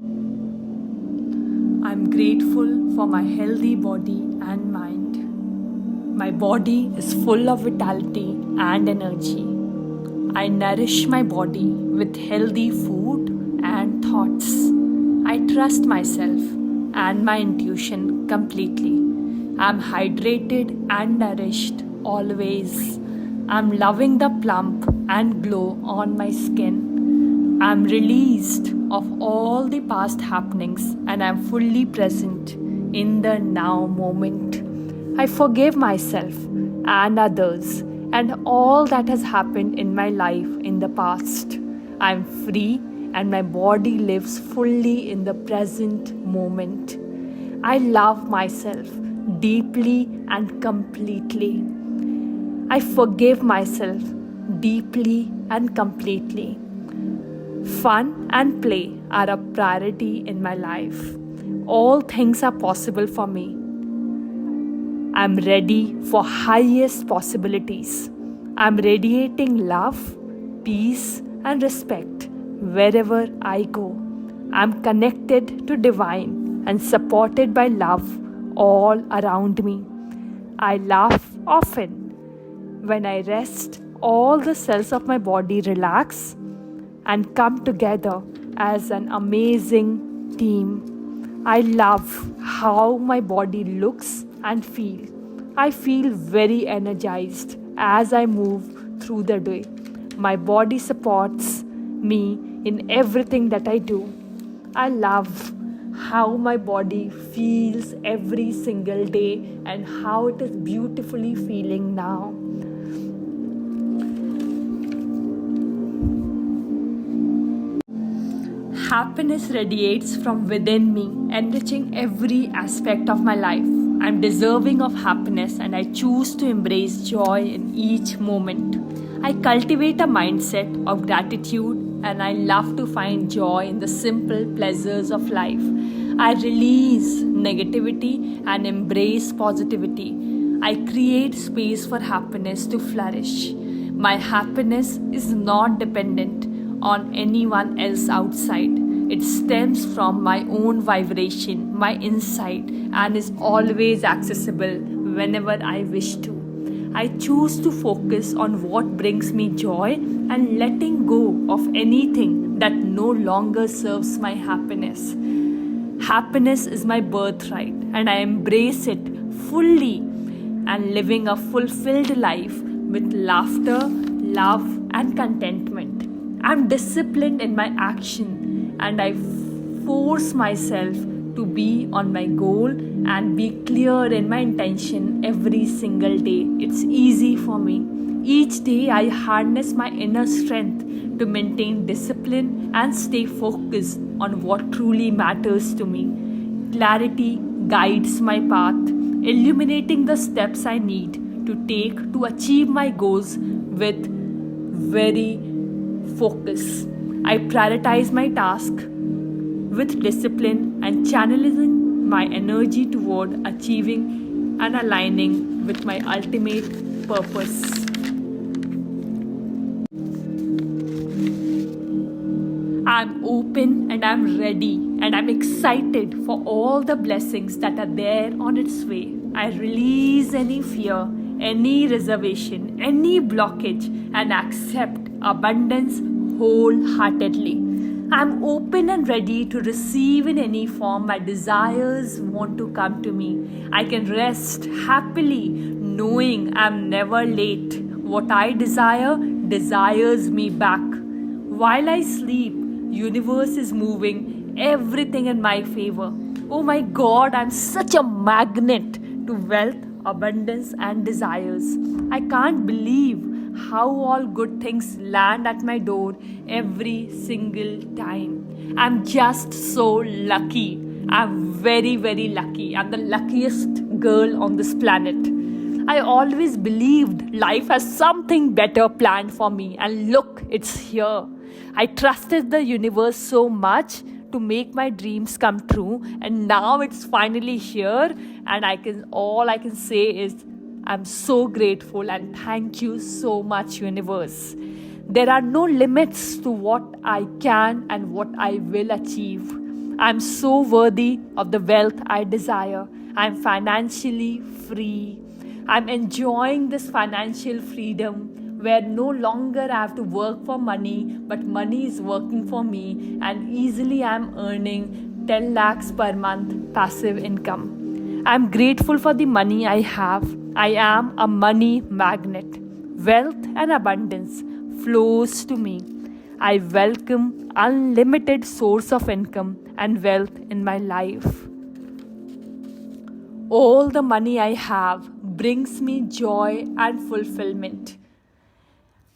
I'm grateful for my healthy body and mind. My body is full of vitality and energy. I nourish my body with healthy food and thoughts. I trust myself and my intuition completely. I'm hydrated and nourished always. I'm loving the plump and glow on my skin. I'm released of all the past happenings and I'm fully present in the now moment. I forgive myself and others and all that has happened in my life in the past. I'm free and my body lives fully in the present moment. I love myself deeply and completely. I forgive myself deeply and completely. Fun and play are a priority in my life. All things are possible for me. I'm ready for highest possibilities. I'm radiating love, peace, and respect wherever I go. I'm connected to divine and supported by love all around me. I laugh often. When I rest, all the cells of my body relax and come together as an amazing team. I love how my body looks and feels. I feel very energized as I move through the day. My body supports me in everything that I do. I love how my body feels every single day and how it is beautifully feeling now. Happiness radiates from within me, enriching every aspect of my life. I'm deserving of happiness and I choose to embrace joy in each moment. I cultivate a mindset of gratitude and I love to find joy in the simple pleasures of life. I release negativity and embrace positivity. I create space for happiness to flourish. My happiness is not dependent on anyone else outside. It stems from my own vibration, my insight, and is always accessible whenever I wish to. I choose to focus on what brings me joy and letting go of anything that no longer serves my happiness. Happiness is my birthright, and I embrace it fully and living a fulfilled life with laughter, love, and contentment. I'm disciplined in my action and I force myself to be on my goal and be clear in my intention every single day. It's easy for me. Each day I harness my inner strength to maintain discipline and stay focused on what truly matters to me. Clarity guides my path, illuminating the steps I need to take to achieve my goals with very focus. I prioritize my task with discipline and channeling my energy toward achieving and aligning with my ultimate purpose. I'm open and I'm ready and I'm excited for all the blessings that are there on its way. I release any fear, any reservation, any blockage and accept abundance wholeheartedly. I'm open and ready to receive in any form my desires want to come to me. I can rest happily knowing I'm never late. What I desire desires me back. While I sleep, universe is moving everything in my favor. Oh my God, I'm such a magnet to wealth, abundance and desires. I can't believe how all good things land at my door every single time. I'm just so lucky. I'm very, very lucky. I'm the luckiest girl on this planet. I always believed life has something better planned for me, and look, it's here. I trusted the universe so much to make my dreams come true, and now it's finally here, and all I can say is I'm so grateful and thank you so much, universe. There are no limits to what I can and what I will achieve. I'm so worthy of the wealth I desire. I'm financially free. I'm enjoying this financial freedom where no longer I have to work for money, but money is working for me, and easily I'm earning 10 lakhs per month passive income. I'm grateful for the money I have. I am a money magnet. Wealth and abundance flows to me. I welcome unlimited source of income and wealth in my life. All the money I have brings me joy and fulfillment.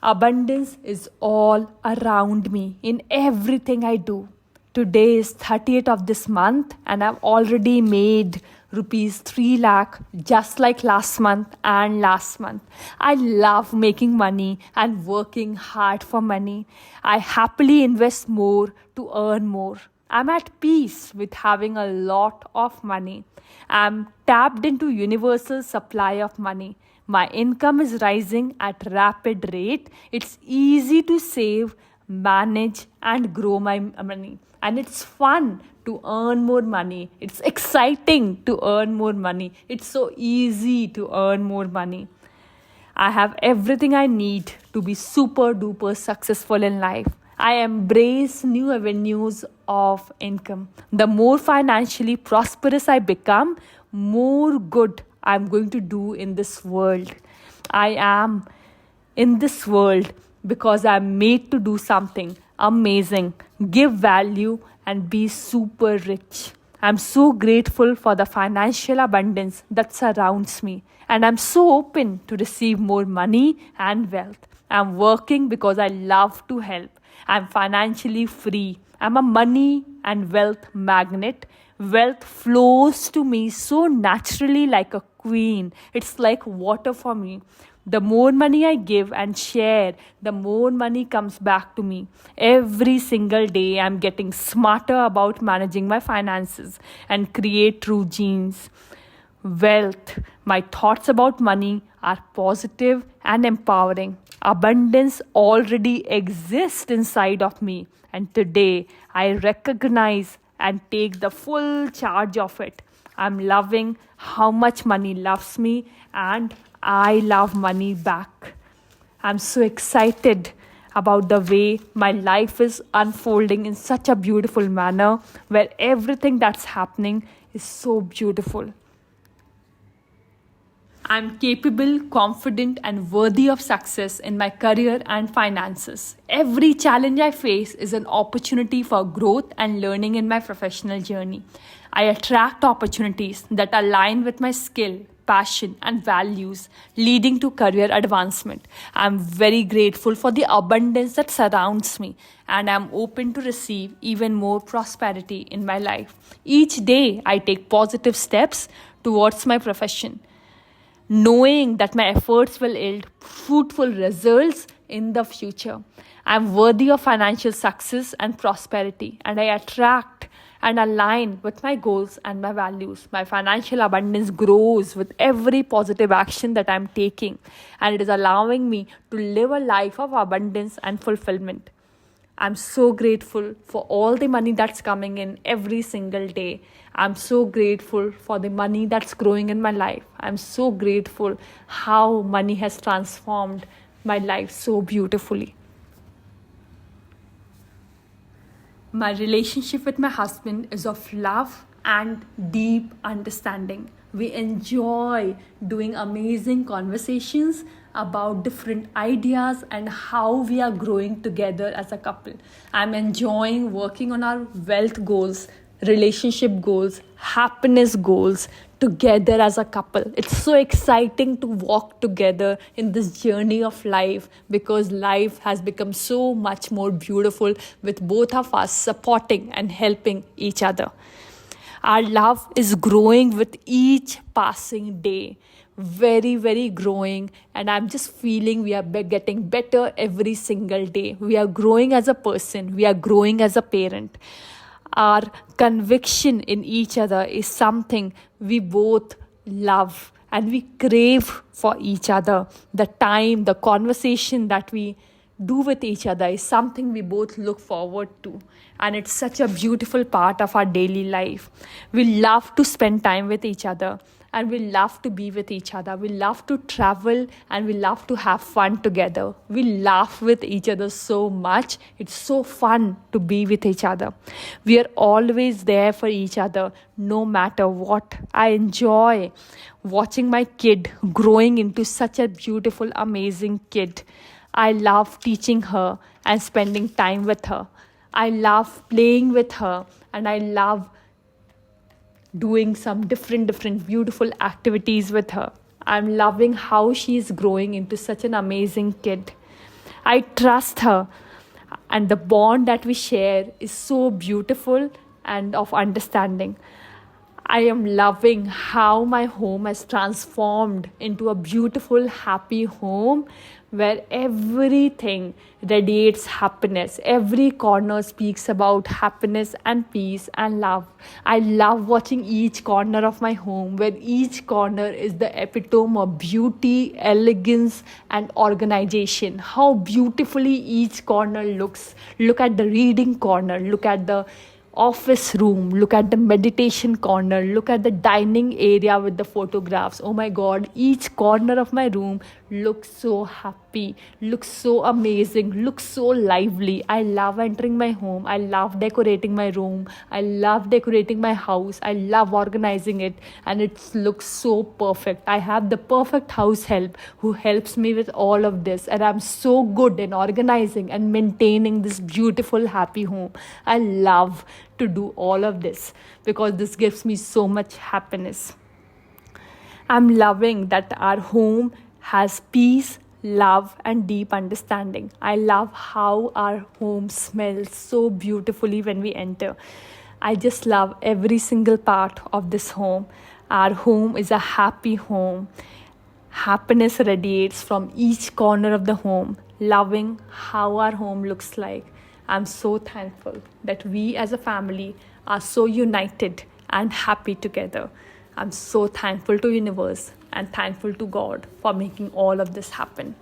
Abundance is all around me in everything I do. Today is 30th of this month and I've already made rupees 3 lakh just like last month and last month. I love making money and working hard for money. I happily invest more to earn more. I'm at peace with having a lot of money. I'm tapped into universal supply of money. My income is rising at rapid rate. It's easy to save, manage and grow my money. And it's fun to earn more money. It's exciting to earn more money. It's so easy to earn more money. I have everything I need to be super duper successful in life. I embrace new avenues of income. The more financially prosperous I become, more good I'm going to do in this world. I am in this world because I'm made to do something amazing, give value, and be super rich. I'm so grateful for the financial abundance that surrounds me, and I'm so open to receive more money and wealth. I'm working because I love to help. I'm financially free. I'm a money and wealth magnet. Wealth flows to me so naturally like a queen. It's like water for me. The more money I give and share, the more money comes back to me. Every single day, I'm getting smarter about managing my finances and create true genes. Wealth, my thoughts about money are positive and empowering. Abundance already exists inside of me, and today I recognize and take the full charge of it. I'm loving how much money loves me, and I love money back. I'm so excited about the way my life is unfolding in such a beautiful manner where everything that's happening is so beautiful. I'm capable, confident, and worthy of success in my career and finances. Every challenge I face is an opportunity for growth and learning in my professional journey. I attract opportunities that align with my skill, passion, and values, leading to career advancement. I'm very grateful for the abundance that surrounds me, and I'm open to receive even more prosperity in my life. Each day, I take positive steps towards my profession, knowing that my efforts will yield fruitful results in the future. I'm worthy of financial success and prosperity, and I attract and align with my goals and my values. My financial abundance grows with every positive action that I'm taking, and it is allowing me to live a life of abundance and fulfillment. I'm so grateful for all the money that's coming in every single day. I'm so grateful for the money that's growing in my life. I'm so grateful how money has transformed my life so beautifully. My relationship with my husband is of love and deep understanding. We enjoy doing amazing conversations about different ideas and how we are growing together as a couple. I'm enjoying working on our wealth goals, relationship goals, happiness goals together as a couple. It's so exciting to walk together in this journey of life because life has become so much more beautiful with both of us supporting and helping each other. Our love is growing with each passing day. Very, very growing, and I'm just feeling we are getting better every single day. We are growing as a person, we are growing as a parent. Our conviction in each other is something we both love and we crave for each other. The time, the conversation that we do with each other is something we both look forward to. And it's such a beautiful part of our daily life. We love to spend time with each other, and we love to be with each other. We love to travel, and we love to have fun together. We laugh with each other so much. It's so fun to be with each other. We are always there for each other, no matter what. I enjoy watching my kid growing into such a beautiful, amazing kid. I love teaching her and spending time with her. I love playing with her, and I love doing some different beautiful activities with her. I'm loving how she's growing into such an amazing kid. I trust her, and the bond that we share is so beautiful and of understanding. I am loving how my home has transformed into a beautiful, happy home where everything radiates happiness. Every corner speaks about happiness and peace and love. I love watching each corner of my home, where each corner is the epitome of beauty, elegance, and organization. How beautifully each corner looks. Look at the reading corner, look at the office room, look at the meditation corner, look at the dining area with the photographs. Oh my god, each corner of my room looks so happy, looks so amazing, looks so lively. I love entering my home. I love decorating my room. I love decorating my house. I love organizing it, and it looks so perfect. I have the perfect house help who helps me with all of this, and I'm so good in organizing and maintaining this beautiful happy home. I love to do all of this because this gives me so much happiness. I'm loving that our home has peace, love, and deep understanding. I love how our home smells so beautifully when we enter. I just love every single part of this home. Our home is a happy home. Happiness radiates from each corner of the home, loving how our home looks like. I'm so thankful that we as a family are so united and happy together. I'm so thankful to universe and thankful to God for making all of this happen.